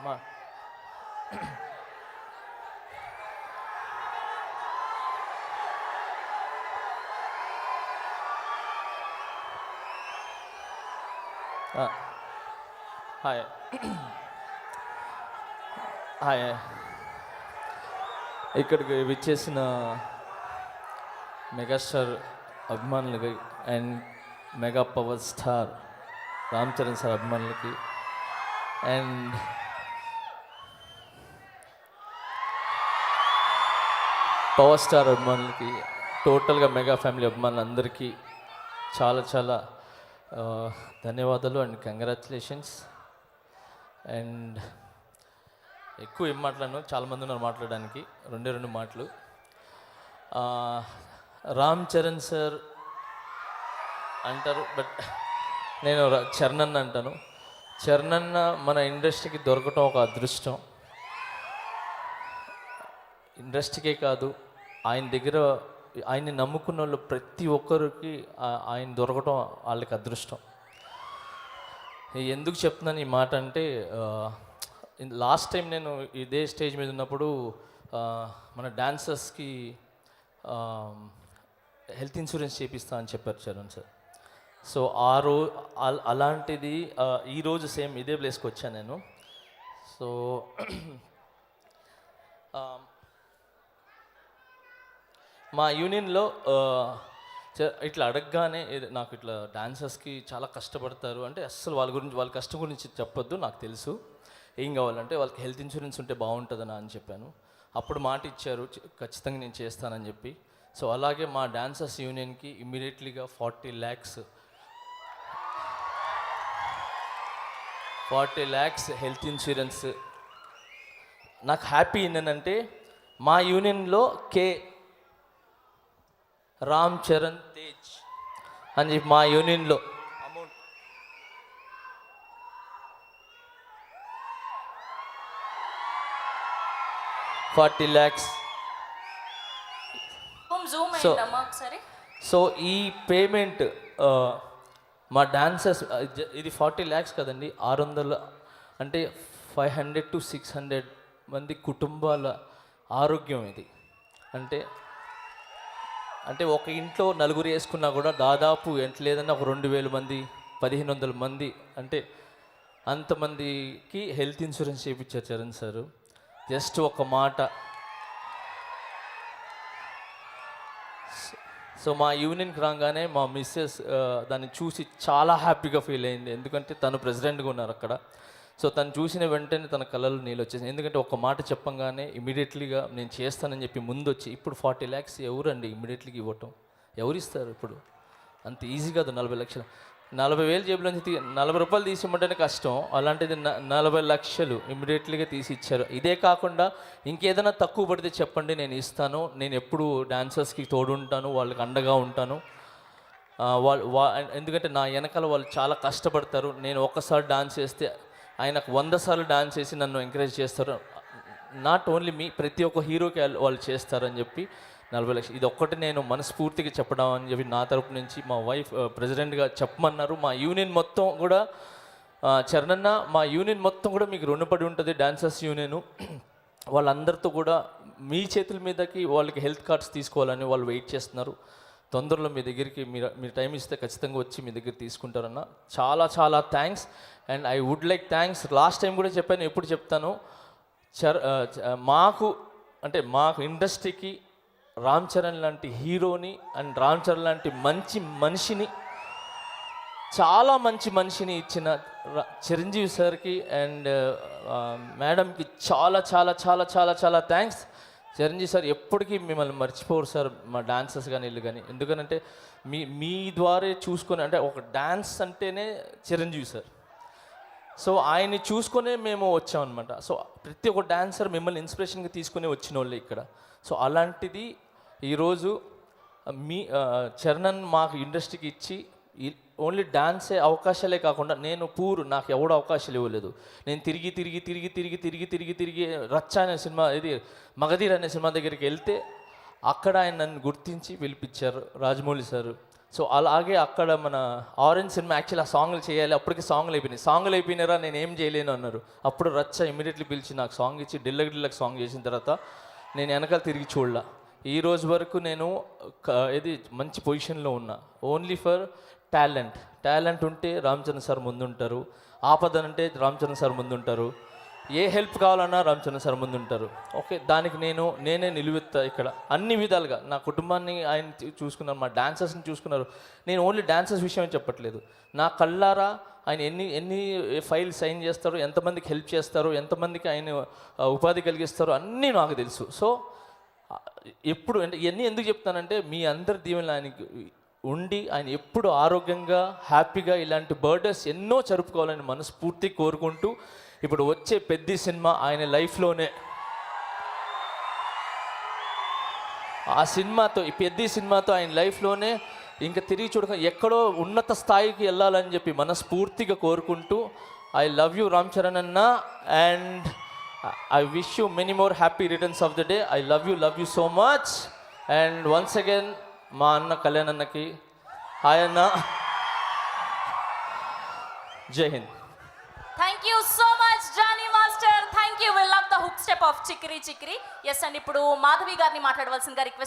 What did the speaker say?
మా hi hi ఇక్కడికి విచ్చేసిన మెగాస్టార్ అభిమానులకి and mega power star Ram Charan sir అభిమానులకి అండ్ పవర్ స్టార్ అభిమానులకి టోటల్గా మెగా ఫ్యామిలీ అభిమానులందరికీ చాలా చాలా ధన్యవాదాలు అండ్ కంగ్రాచులేషన్స్. అండ్ ఎక్కువ ఏం మాట్లాడను, చాలామంది ఉన్నారు మాట్లాడడానికి. రెండు మాటలు. రామ్ చరణ్ సార్ అంటారు, బట్ నేను చరణ్ అన్న అంటాను. చరణ్ అన్న మన ఇండస్ట్రీకి దొరకటం ఒక అదృష్టం. ఇండస్ట్రీకే కాదు, ఆయన దగ్గర ఆయన్ని నమ్ముకున్న వాళ్ళు ప్రతి ఒక్కరికి ఆయన దొరకటం వాళ్ళకి అదృష్టం. ఎందుకు చెప్తున్నాను ఈ మాట అంటే, లాస్ట్ టైం నేను ఇదే స్టేజ్ మీద ఉన్నప్పుడు మన డాన్సర్స్కి హెల్త్ ఇన్సూరెన్స్ చేపిస్తా అని చెప్పారు చరణ్ సార్. సో అలాంటిది ఈరోజు సేమ్ ఇదే ప్లేస్కి వచ్చాను నేను. సో మా యూనియన్లో ఇట్లా అడగగానే నాకు ఇట్లా డాన్సర్స్కి చాలా కష్టపడతారు అంటే, అస్సలు వాళ్ళ కష్టం గురించి చెప్పొద్దు, నాకు తెలుసు. ఏం కావాలంటే వాళ్ళకి హెల్త్ ఇన్సూరెన్స్ ఉంటే బాగుంటుందని అని చెప్పాను. అప్పుడు మాట ఇచ్చారు, ఖచ్చితంగా నేను చేస్తానని చెప్పి. సో అలాగే మా డాన్సర్స్ యూనియన్కి ఇమ్మీడియట్లీగా 40 lakhs హెల్త్ ఇన్సూరెన్స్. నాకు హ్యాపీ ఏంటంటే మా యూనియన్లో రామ్ చరణ్ తేజ్ అని చెప్పి మా యూనియన్లో అమౌంట్ 40 lakhs. సో ఈ పేమెంట్ మా డాన్సర్స్, ఇది 40 lakhs కదండి, 600 అంటే 500 to 600 మంది కుటుంబాల ఆరోగ్యం ఇది. అంటే ఒక ఇంట్లో నలుగురు వేసుకున్నా కూడా దాదాపు ఎంత లేదన్నా ఒక 2000 మంది, 1500 మంది, అంటే అంతమందికి హెల్త్ ఇన్సూరెన్స్ చేయించారు చరణ్ సారు. జస్ట్ ఒక మాట. సో మా యూనియన్కి రాగానే మా మిస్సెస్ దాన్ని చూసి చాలా హ్యాపీగా ఫీల్ అయింది, ఎందుకంటే తను ప్రెసిడెంట్గా ఉన్నారు అక్కడ. సో తను చూసిన వెంటనే తన కళ్ళలో నీళ్ళు వచ్చేసింది, ఎందుకంటే ఒక మాట చెప్పంగానే ఇమీడియట్లీగా నేను చేస్తానని చెప్పి ముందు వచ్చి. ఇప్పుడు 40 lakhs ఎవరండి ఇమీడియట్లీగా ఇవ్వటం, ఎవరు ఇస్తారు ఇప్పుడు? అంత ఈజీ కాదు. 40 లక్షలు, 40,000 జేబులో నుంచి 40 రూపాయలు తీసి ఇవ్వమంటేనే కష్టం, అలాంటిది 40 లక్షలు ఇమీడియట్లీగా తీసి ఇచ్చారు. ఇదే కాకుండా ఇంకేదైనా తక్కువ పడితే చెప్పండి, నేను ఇస్తాను. నేను ఎప్పుడు డాన్సర్స్కి తోడుంటాను, వాళ్ళకి అండగా ఉంటాను. ఎందుకంటే నా వెనకాల వాళ్ళు చాలా కష్టపడతారు. నేను ఒక్కసారి డాన్స్ చేస్తే ఆయనకు 100 సార్లు డాన్స్ చేసి నన్ను ఎంకరేజ్ చేస్తారు. నాట్ ఓన్లీ మీ, ప్రతి ఒక్క హీరోకి వాళ్ళు చేస్తారని చెప్పి 40 లక్షలు. ఇది ఒక్కటి నేను మనస్ఫూర్తిగా చెప్పడం అని చెప్పి నా తరపు నుంచి మా వైఫ్ ప్రెసిడెంట్గా చెప్పమన్నారు. మా యూనియన్ మొత్తం కూడా చరణన్న, మా యూనియన్ మొత్తం కూడా మీకు రుణపడి ఉంటుంది. డాన్సర్స్ యూనియన్ వాళ్ళందరితో కూడా మీ చేతుల మీదకి వాళ్ళకి హెల్త్ కార్డ్స్ తీసుకోవాలని వాళ్ళు వెయిట్ చేస్తున్నారు. తొందరలో మీ దగ్గరికి మీరు టైం ఇస్తే ఖచ్చితంగా వచ్చి మీ దగ్గర తీసుకుంటారన్న. చాలా చాలా thanks. And I would like thanks, last time కూడా చెప్పాను, ఎప్పుడు చెప్తాను, మాకు ఇండస్ట్రీకి రామ్ చరణ్ లాంటి హీరోని అండ్ రామ్ చరణ్ లాంటి మంచి మనిషిని, చాలా మంచి మనిషిని ఇచ్చిన చిరంజీవి సార్కి అండ్ మేడంకి చాలా చాలా చాలా చాలా చాలా థ్యాంక్స్. చిరంజీవి సార్ ఎప్పటికీ మిమ్మల్ని మర్చిపోరు సార్, మా డాన్సర్స్ కానీ వీళ్ళు కానీ. ఎందుకనంటే మీ ద్వారా చూసుకొని, అంటే ఒక డాన్స్ అంటేనే చిరంజీవి సార్. సో ఆయన్ని చూసుకొనే మేము వచ్చామన్నమాట. సో ప్రతి ఒక్క డాన్సర్ మిమ్మల్ని ఇన్స్పిరేషన్గా తీసుకుని వచ్చిన వాళ్ళు ఇక్కడ. సో అలాంటిది ఈరోజు చరణ్ మాకు ఇండస్ట్రీకి ఇచ్చి ఓన్లీ డాన్సే అవకాశాలే కాకుండా, నాకు ఎవడో అవకాశాలు ఇవ్వలేదు. నేను తిరిగి రచ్చ అనే సినిమా, ఇది మగధీర్ అనే సినిమా దగ్గరికి వెళ్తే అక్కడ ఆయన నన్ను గుర్తించి పిలిపించారు రాజమౌళి సారు. సో అలాగే అక్కడ మన ఆరెంజ్ సినిమా యాక్చువల్ ఆ సాంగ్లు చేయాలి, అప్పటికి సాంగ్లు అయిపోయినారా నేను ఏం చేయలేను అన్నారు. అప్పుడు రచ్చ ఇమీడియట్లీ పిలిచి నాకు సాంగ్ ఇచ్చి డిల్లకి సాంగ్ చేసిన తర్వాత నేను వెనకాల తిరిగి చూడలా. ఈ రోజు వరకు నేను ఇది మంచి పొజిషన్లో ఉన్నా. ఓన్లీ ఫర్ టాలెంట్ ఉంటే రామ్ చరణ్ సార్ ముందుంటారు, ఆపదనంటే రామ్ చరణ్ సార్ ముందుంటారు, ఏ హెల్ప్ కావాలన్నా రామ్ చరణ్ సార్ ముందుంటారు. ఓకే, దానికి నేనే నిలువెత్తా ఇక్కడ అన్ని విధాలుగా. నా కుటుంబాన్ని ఆయన చూసుకున్నారు, మా డాన్సర్స్ని చూసుకున్నారు. నేను ఓన్లీ డాన్సర్స్ విషయమే చెప్పట్లేదు, నా కళ్ళారా ఆయన ఎన్ని ఫైల్ సైన్ చేస్తారు, ఎంతమందికి హెల్ప్ చేస్తారు, ఎంతమందికి ఆయన ఉపాధి కలిగిస్తారు అన్నీ నాకు తెలుసు. సో ఎప్పుడు అంటే ఇవన్నీ ఎందుకు చెప్తానంటే మీ అందరి దీవెనలు ఆయనకి ఉండి ఆయన ఎప్పుడు ఆరోగ్యంగా హ్యాపీగా ఇలాంటి బర్త్డేస్ ఎన్నో జరుపుకోవాలని మనస్ఫూర్తి కోరుకుంటూ, ఇప్పుడు వచ్చే పెద్ద సినిమా ఆయన లైఫ్లోనే ఆ సినిమాతో, ఈ పెద్ద సినిమాతో ఆయన లైఫ్లోనే ఇంకా తిరిగి చూడక ఎక్కడో ఉన్నత స్థాయికి వెళ్ళాలని చెప్పి మనస్ఫూర్తిగా కోరుకుంటూ, I love you Ram Charan అన్న, and I wish you many more happy returns of the day. I love you so much. And once again మా అన్న కళ్యాణ్ అన్నకి హాయ్ అన్న, జై Hind. Thank you so much, Johnny Master. Thank you. We love the hook step of Chikri Chikri. Yes, and ఇప్పుడు మాధవి గారిని మాట్లాడవలసిందిగా request